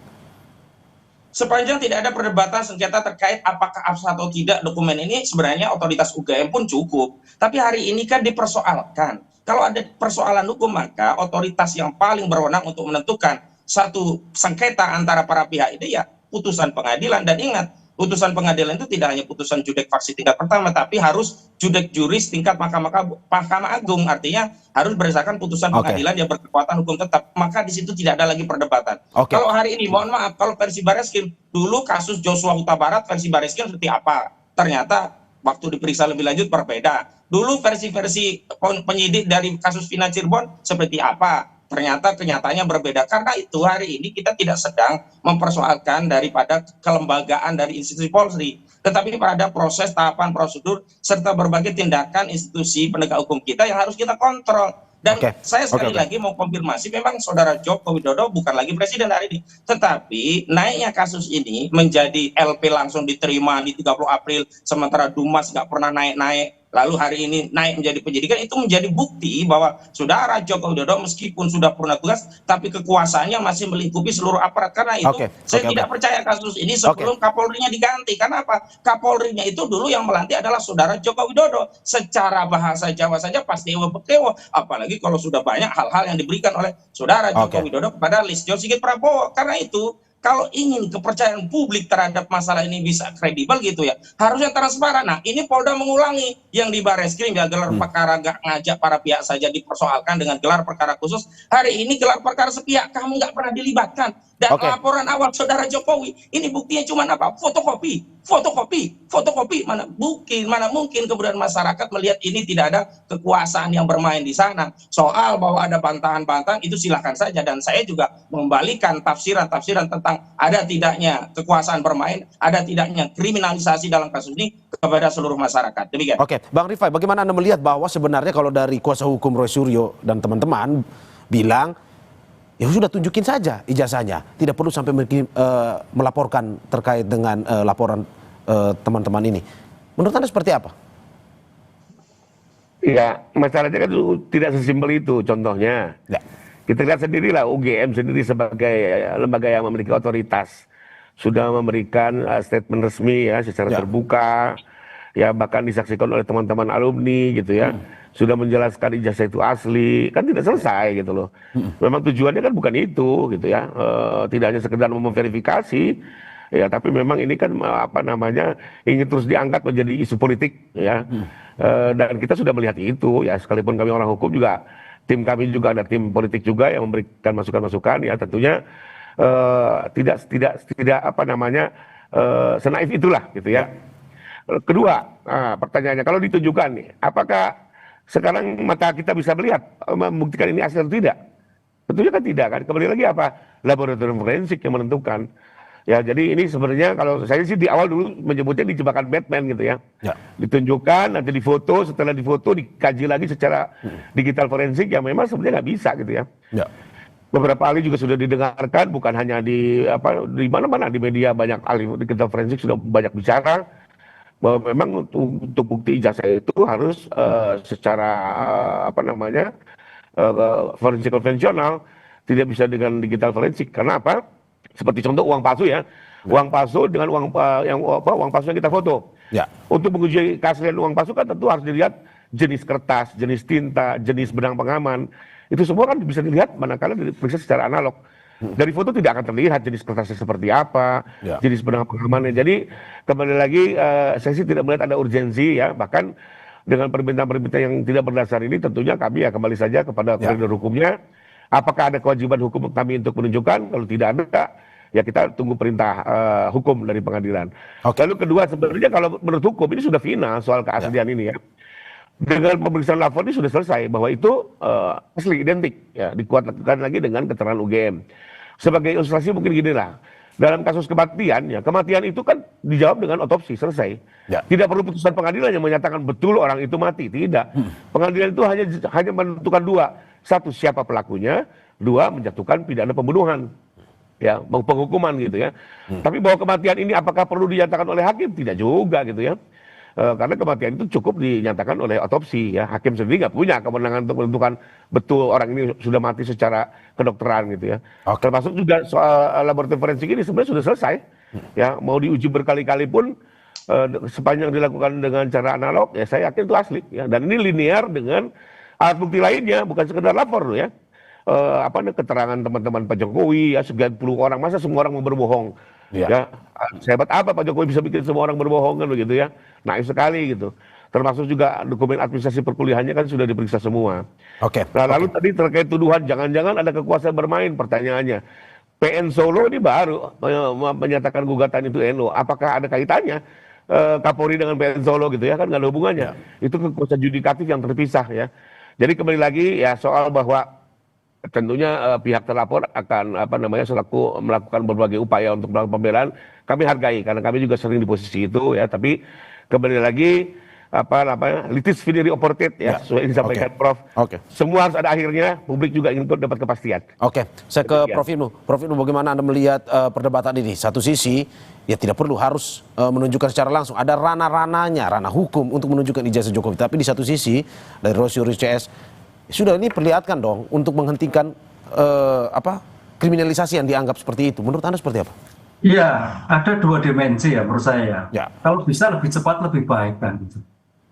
Speaker 7: Sepanjang tidak ada perdebatan sengketa terkait apakah absah atau tidak dokumen ini, sebenarnya otoritas UGM pun cukup. Tapi hari ini kan dipersoalkan. Kalau ada persoalan hukum, maka otoritas yang paling berwenang untuk menentukan satu sengketa antara para pihak ini ya putusan pengadilan. Dan ingat, putusan pengadilan itu tidak hanya putusan judek faksi tingkat pertama, tapi harus judek juris tingkat Mahkamah Agung. Artinya harus berdasarkan putusan pengadilan yang berkekuatan hukum tetap. Maka di situ tidak ada lagi perdebatan. Kalau hari ini, mohon maaf, kalau versi Barreskrim, dulu kasus Joshua Huta Barat, versi Barreskrim seperti apa? Ternyata waktu diperiksa lebih lanjut berbeda. Dulu versi-versi penyidik dari kasus Vina Cirebon seperti apa? Ternyata kenyataannya berbeda. Karena itu hari ini kita tidak sedang mempersoalkan daripada kelembagaan dari institusi Polri, tetapi pada proses, tahapan, prosedur, serta berbagai tindakan institusi penegak hukum kita yang harus kita kontrol. Dan saya sekali lagi mau konfirmasi, memang Saudara Joko Widodo bukan lagi presiden hari ini, tetapi naiknya kasus ini menjadi LP langsung diterima di 30 April, sementara Dumas nggak pernah naik-naik, lalu hari ini naik menjadi penyidikan, itu menjadi bukti bahwa Saudara Joko Widodo meskipun sudah purna tugas, tapi kekuasaannya masih melingkupi seluruh aparat. Karena itu saya tidak percaya kasus ini sebelum Kapolrinya diganti. Karena apa? Kapolrinya itu dulu yang melantik adalah Saudara Joko Widodo. Secara bahasa Jawa saja pasti ewo-bekewo, apalagi kalau sudah banyak hal-hal yang diberikan oleh Saudara Joko Widodo kepada Listio Sigit Prabowo. Karena itu kalau ingin kepercayaan publik terhadap masalah ini bisa kredibel gitu ya, harusnya transparan. Nah, ini Polda mengulangi yang di Barreskrim ya, gelar perkara nggak ngajak para pihak saja dipersoalkan dengan gelar perkara khusus. Hari ini gelar perkara sepihak, kamu nggak pernah dilibatkan. Dan laporan awal Saudara Jokowi, ini buktinya cuma apa? Fotokopi. Mana mungkin kemudian masyarakat melihat ini tidak ada kekuasaan yang bermain di sana. Soal bahwa ada bantahan-bantahan itu silakan saja, dan saya juga membalikan tafsiran tentang ada tidaknya kekuasaan bermain, ada tidaknya kriminalisasi dalam kasus ini kepada seluruh masyarakat. Demikian.
Speaker 5: Oke, Bang Rifai, bagaimana Anda melihat bahwa sebenarnya kalau dari kuasa hukum Roy Suryo dan teman-teman bilang ya sudah tunjukin saja ijazahnya, tidak perlu sampai melaporkan terkait dengan laporan teman-teman ini. Menurut Anda seperti apa?
Speaker 4: Ya, masalahnya kan tidak sesimpel itu. Contohnya, kita lihat sendirilah UGM sendiri sebagai lembaga yang memiliki otoritas sudah memberikan statement resmi ya secara terbuka, ya bahkan disaksikan oleh teman-teman alumni gitu ya. Sudah menjelaskan ijazah itu asli, kan tidak selesai gitu loh. Memang tujuannya kan bukan itu gitu ya, tidak hanya sekedar memverifikasi, ya tapi memang ini kan apa namanya ingin terus diangkat menjadi isu politik ya. Dan kita sudah melihat itu ya, sekalipun kami orang hukum juga, tim kami juga ada tim politik juga yang memberikan masukan-masukan ya, tentunya tidak apa namanya senaif itulah gitu ya. Kedua, pertanyaannya kalau ditunjukkan nih, apakah sekarang mata kita bisa melihat membuktikan ini asli atau tidak? Tentunya kan tidak kan. Kembali lagi apa? Laboratorium forensik yang menentukan. Ya, jadi ini sebenarnya kalau saya sih di awal dulu menyebutnya di jebakan Batman gitu ya. Ditunjukkan, nanti difoto, setelah difoto dikaji lagi secara digital forensik yang memang sebenarnya nggak bisa gitu ya. Beberapa ahli juga sudah didengarkan, bukan hanya di mana-mana, di media banyak ahli digital forensik sudah banyak bicara bahwa memang untuk bukti ijazah itu harus secara forensik konvensional, tidak bisa dengan digital forensik. Karena apa? Seperti contoh uang palsu ya, uang palsu dengan uang palsu yang kita foto. Untuk menguji keaslian uang palsu kan tentu harus dilihat jenis kertas, jenis tinta, jenis benang pengaman. Itu semua kan bisa dilihat manakala diperiksa secara analog. Dari foto tidak akan terlihat jenis kertasnya seperti apa, jenis benang pengamannya. Jadi kembali lagi saya sih tidak melihat ada urgensi ya. Bahkan dengan permintaan-permintaan yang tidak berdasar ini tentunya kami ya kembali saja kepada koridor hukumnya. Apakah ada kewajiban hukum kami untuk menunjukkan? Kalau tidak ada, ya kita tunggu perintah hukum dari pengadilan. Lalu kedua, sebenarnya kalau menurut hukum ini sudah final soal keaslian ini ya. Dengan pemeriksaan lapor ini sudah selesai bahwa itu asli identik ya, dikuatkan lagi dengan keterangan UGM. Sebagai ilustrasi mungkin gini lah, dalam kasus kematian, ya kematian itu kan dijawab dengan otopsi, selesai.
Speaker 5: Ya.
Speaker 4: Tidak perlu putusan pengadilan yang menyatakan betul orang itu mati, tidak. Pengadilan itu hanya menentukan dua, satu siapa pelakunya, dua menjatuhkan pidana pembunuhan, ya penghukuman gitu ya. Tapi bahwa kematian ini apakah perlu dinyatakan oleh hakim? Tidak juga gitu ya. Karena kematian itu cukup dinyatakan oleh otopsi ya. Hakim sendiri nggak punya kewenangan untuk menentukan betul orang ini sudah mati secara kedokteran gitu ya. Termasuk juga soal laboratorium forensik ini sebenarnya sudah selesai. Ya, mau diuji berkali-kali pun sepanjang dilakukan dengan cara analog ya saya yakin itu asli ya. Dan ini linear dengan alat bukti lainnya, bukan sekedar lapor loh ya. Keterangan teman-teman Pak Jokowi ya, sekian puluh orang, masa semua orang mau berbohong? Ya, sehebat apa Pak Jokowi bisa bikin semua orang berbohong kan begitu ya? Naif sekali gitu. Termasuk juga dokumen administrasi perkuliahannya kan sudah diperiksa semua. Nah, lalu tadi terkait tuduhan jangan-jangan ada kekuasaan bermain, pertanyaannya. PN Solo ini baru menyatakan gugatan itu NO. Apakah ada kaitannya Kapolri dengan PN Solo gitu ya? Kan nggak ada hubungannya. Itu kekuasaan yudikatif yang terpisah ya. Jadi kembali lagi ya soal bahwa tentunya pihak terlapor akan selaku melakukan berbagai upaya untuk melakukan pembelaan, kami hargai karena kami juga sering di posisi itu ya. Tapi kembali lagi litis finiri oportet ya, sesuai yang disampaikan Prof. Semua harus ada akhirnya, publik juga ingin dapat kepastian.
Speaker 5: Saya ke Prof Ibnu. Prof Ibnu, bagaimana Anda melihat perdebatan ini? Satu sisi ya tidak perlu harus menunjukkan secara langsung, ada ranah-ranahnya, ranah hukum untuk menunjukkan ijazah Jokowi. Tapi di satu sisi dari Rosyuri CS sudah ini perlihatkan dong untuk menghentikan kriminalisasi yang dianggap seperti itu. Menurut Anda seperti apa?
Speaker 6: Iya, ada dua dimensi ya menurut saya. Ya. Kalau bisa lebih cepat lebih baik kan gitu.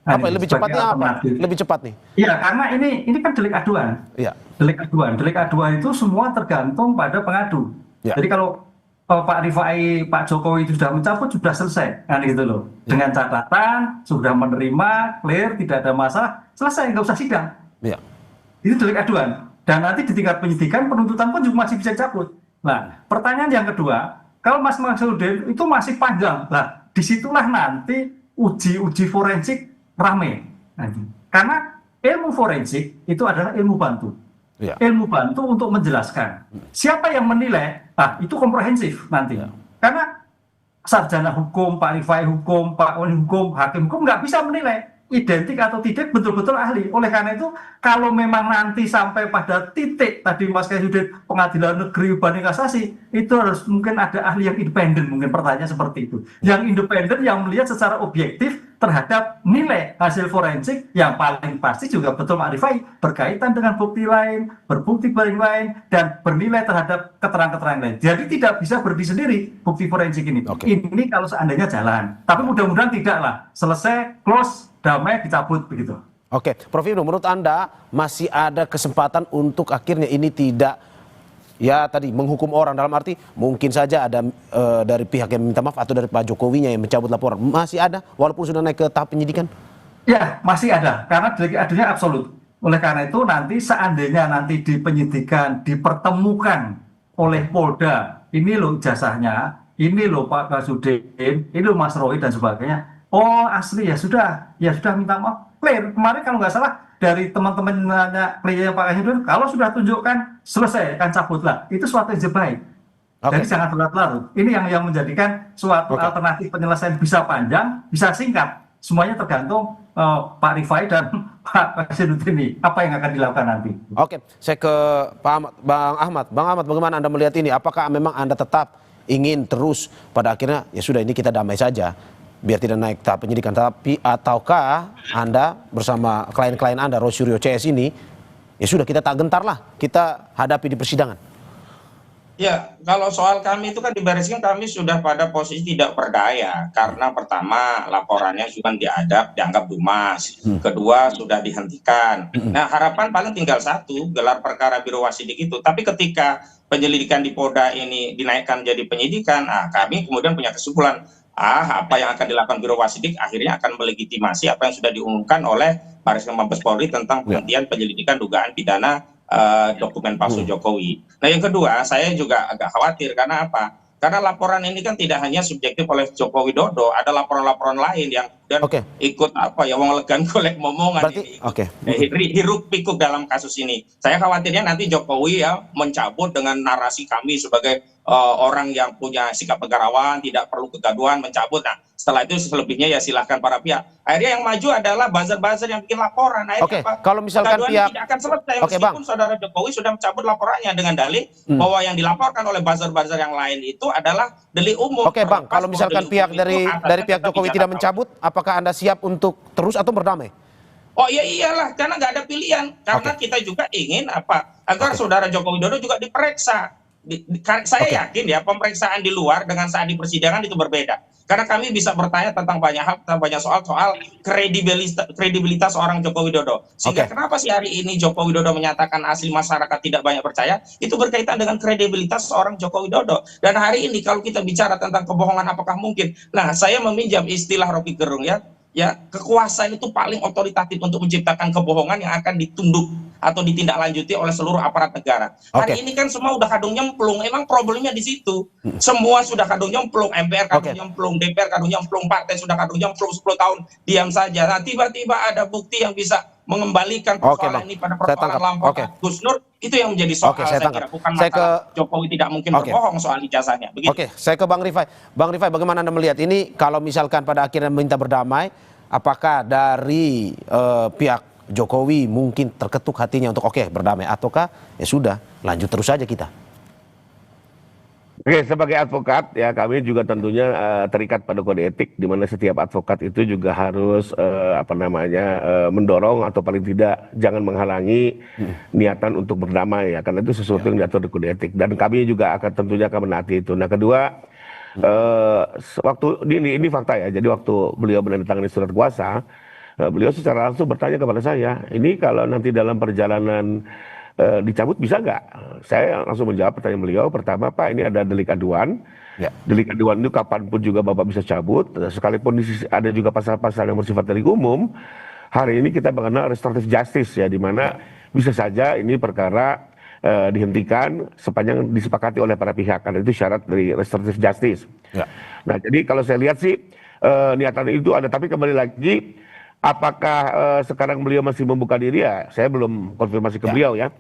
Speaker 5: Apa lebih cepatnya apa? Lebih cepat nih?
Speaker 6: Iya, karena ini kan delik aduan. Iya. Delik aduan itu semua tergantung pada pengadu. Ya. Jadi kalau Pak Rifai, Pak Jokowi itu sudah mencabut, sudah selesai kan gitu loh. Ya. Dengan catatan sudah menerima, clear, tidak ada masalah, selesai, nggak usah sidang.
Speaker 5: Iya.
Speaker 6: Itu delik aduan. Dan nanti di tingkat penyidikan, penuntutan pun juga masih bisa cabut. Nah, pertanyaan yang kedua, kalau Mas Maksudin itu masih panjang. Nah, disitulah nanti uji forensik rame. Karena ilmu forensik itu adalah ilmu bantu. Ya. Ilmu bantu untuk menjelaskan. Siapa yang menilai? Nah, itu komprehensif nanti. Ya. Karena sarjana hukum, Pak Rifai hukum, Pak Wali hukum, hakim hukum nggak bisa menilai identik atau tidak betul-betul ahli. Oleh karena itu, kalau memang nanti sampai pada titik tadi Mas Kaisudin pengadilan negeri banding kasasi, itu harus mungkin ada ahli yang independen, mungkin pertanyaan seperti itu. Yang independen yang melihat secara objektif terhadap nilai hasil forensik yang paling pasti juga betul Pak Rifai berkaitan dengan bukti lain, berbukti banding lain, dan bernilai terhadap keterangan-keterangan lain. Jadi tidak bisa berdiri sendiri bukti forensik ini. Ini kalau seandainya jalan. Tapi mudah-mudahan tidaklah. Selesai, close, damai, dicabut begitu.
Speaker 5: Prof Ibnu, menurut Anda masih ada kesempatan untuk akhirnya ini tidak ya tadi menghukum orang, dalam arti mungkin saja ada dari pihak yang minta maaf atau dari Pak Jokowinya yang mencabut laporan, masih ada walaupun sudah naik ke tahap penyidikan?
Speaker 6: Ya, masih ada karena delik aduannya absolut. Oleh karena itu nanti seandainya nanti di penyidikan dipertemukan oleh Polda, ini loh ijazahnya, ini loh Pak Kasudin, ini loh Mas Roy dan sebagainya. Oh asli ya sudah minta maaf, clear. Kemarin kalau nggak salah dari teman-teman kliennya Pak Kasudin, kalau sudah tunjukkan selesai kan cabutlah, itu suatu yang baik. Jadi jangan berlarut-larut. Ini yang menjadikan suatu alternatif penyelesaian bisa panjang, bisa singkat. Semuanya tergantung Pak Rifai dan Pak Kasudin ini apa yang akan dilakukan nanti.
Speaker 5: Saya ke Pak Bang Ahmad. Bang Ahmad, bagaimana Anda melihat ini? Apakah memang Anda tetap ingin terus pada akhirnya ya sudah ini kita damai saja, biar tidak naik tahap penyidikan, tapi ataukah Anda bersama klien-klien Anda, Rosyuri CS ini, ya sudah kita tak gentar lah, kita hadapi di persidangan?
Speaker 7: Ya, kalau soal kami itu kan di Bariskim kami sudah pada posisi tidak berdaya, karena pertama laporannya sudah dianggap dumas, kedua sudah dihentikan. Nah, harapan paling tinggal satu, gelar perkara Biro Wasidik itu, tapi ketika penyelidikan di Polda ini dinaikkan jadi penyidikan, kami kemudian punya kesimpulan, apa yang akan dilakukan Biro Wasidik akhirnya akan melegitimasi apa yang sudah diumumkan oleh Baris Krim Mabes Polri tentang penghentian penyelidikan dugaan pidana dokumen palsu Jokowi. Nah, yang kedua, saya juga agak khawatir karena apa? Karena laporan ini kan tidak hanya subjektif oleh Joko Widodo, ada laporan-laporan lain yang dan ikut apa ya, wong legan golek momongan.
Speaker 5: Berarti,
Speaker 7: hiruk pikuk dalam kasus ini. Saya khawatirnya nanti Jokowi ya mencabut dengan narasi kami sebagai orang yang punya sikap negarawan, tidak perlu kegaduhan, mencabut. Nah, setelah itu selebihnya ya silahkan para pihak. Akhirnya yang maju adalah buzzer-buzzer yang bikin laporan. Akhirnya
Speaker 5: kalau misalkan pihak
Speaker 7: tidak akan selesai meskipun saudara Jokowi sudah mencabut laporannya dengan dalih bahwa yang dilaporkan oleh buzzer-buzzer yang lain itu adalah delik umum.
Speaker 5: Bang, kalau misalkan pihak dari pihak Jokowi tidak mencabut, apakah Anda siap untuk terus atau berdamai?
Speaker 7: Oh iya, iyalah, karena nggak ada pilihan. Karena kita juga ingin agar saudara Joko Widodo juga diperiksa. Saya yakin ya pemeriksaan di luar dengan saat di persidangan itu berbeda. Karena kami bisa bertanya tentang banyak hal, tentang banyak soal kredibilitas orang Joko Widodo. Sehingga kenapa sih hari ini Joko Widodo menyatakan asli masyarakat tidak banyak percaya? Itu berkaitan dengan kredibilitas seorang Joko Widodo. Dan hari ini kalau kita bicara tentang kebohongan apakah mungkin? Nah, saya meminjam istilah Rocky Gerung ya, kekuasaan itu paling otoritatif untuk menciptakan kebohongan yang akan ditunduk atau ditindaklanjuti oleh seluruh aparat negara. Hari ini kan semua udah kadung nyemplung, emang problemnya di situ. Semua sudah kadung nyemplung, MPR kadung nyemplung, DPR kadung nyemplung, partai sudah kadung nyemplung 10 tahun diam saja. Nah, tiba-tiba ada bukti yang bisa mengembalikan persoalan ini pada persoalan lampau Gus Nur, itu yang menjadi soal saya kira. Bukan masalah Jokowi tidak mungkin berbohong soal ijazahnya. Begitu.
Speaker 5: Saya ke Bang Rifai. Bang Rifai, bagaimana Anda melihat ini kalau misalkan pada akhirnya minta berdamai, apakah dari pihak Jokowi mungkin terketuk hatinya untuk berdamai, ataukah ya sudah lanjut terus saja kita?
Speaker 4: Sebagai advokat ya kami juga tentunya terikat pada kode etik di mana setiap advokat itu juga harus mendorong atau paling tidak jangan menghalangi niatan untuk berdamai ya, karena itu sesuatu yang diatur di kode etik dan kami juga tentunya akan menaati itu. Nah, kedua, waktu ini fakta ya, jadi waktu beliau menandatangani surat kuasa, beliau secara langsung bertanya kepada saya, ini kalau nanti dalam perjalanan dicabut bisa nggak? Saya langsung menjawab pertanyaan beliau. Pertama, Pak, ini ada delik aduan. Delik aduan itu kapanpun juga Bapak bisa cabut. Sekalipun ada juga pasal-pasal yang bersifat delik umum. Hari ini kita mengenal restoratif justice ya, di mana bisa saja ini perkara dihentikan sepanjang disepakati oleh para pihak. Karena itu syarat dari restoratif justice. Nah, jadi kalau saya lihat sih niatan itu ada, tapi kembali lagi, apakah sekarang beliau masih membuka diri ya? Saya belum konfirmasi ke beliau ya.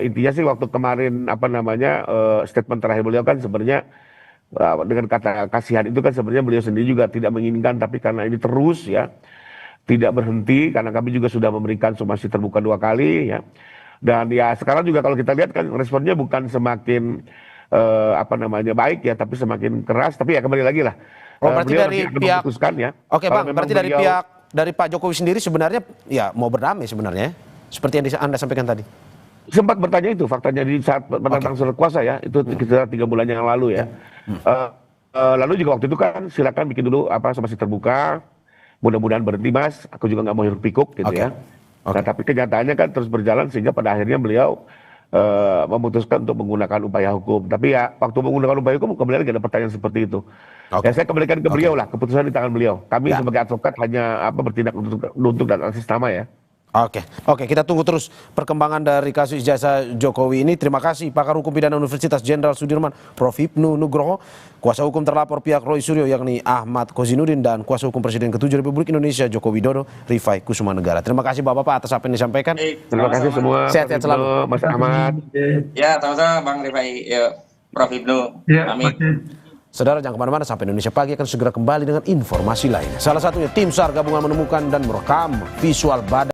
Speaker 4: Intinya sih waktu kemarin statement terakhir beliau kan sebenarnya dengan kata kasihan itu kan sebenarnya beliau sendiri juga tidak menginginkan, tapi karena ini terus ya tidak berhenti, karena kami juga sudah memberikan somasi terbuka 2 kali ya. Dan ya sekarang juga kalau kita lihat kan responnya bukan semakin baik ya, tapi semakin keras. Tapi ya kembali lagi lah.
Speaker 5: Berarti dari pihak
Speaker 4: ya.
Speaker 5: Bang, berarti dari pihak dari Pak Jokowi sendiri sebenarnya ya mau berdamai sebenarnya, seperti yang Anda sampaikan tadi.
Speaker 4: Sempat bertanya itu faktanya di saat menantang surat kuasa ya, itu sekitar 3 bulan yang lalu ya. Lalu juga waktu itu kan silakan bikin dulu somasi terbuka, mudah-mudahan berhenti Mas, aku juga nggak mau hiruk pikuk gitu ya. Nah, tapi kenyataannya kan terus berjalan sehingga pada akhirnya beliau memutuskan untuk menggunakan upaya hukum. Tapi ya waktu menggunakan upaya hukum kembali lagi ada pertanyaan seperti itu. Ya saya kembalikan ke beliau lah, keputusan di tangan beliau. Kami sebagai advokat hanya bertindak untuk dan atas nama ya.
Speaker 5: Oke, kita tunggu terus perkembangan dari kasus ijazah Jokowi ini. Terima kasih pakar hukum pidana Universitas Jenderal Sudirman, Prof. Hipnu Nugroho, kuasa hukum terlapor pihak Roy Suryo yakni Ahmad Kozinudin, dan kuasa hukum Presiden ke-7 Republik Indonesia Joko Widodo, Rifai Kusumanegara. Terima kasih Bapak-Bapak atas apa yang disampaikan.
Speaker 4: Terima kasih semua.
Speaker 5: Sehat-sehat selalu.
Speaker 4: Mas Ahmad.
Speaker 7: Ya, sama-sama Bang Rifai, Prof. Hipnu. Amin.
Speaker 5: Saudara, jangan kemana-mana, sampai Indonesia Pagi akan segera kembali dengan informasi lainnya. Salah satunya tim SAR gabungan menemukan dan merekam visual badan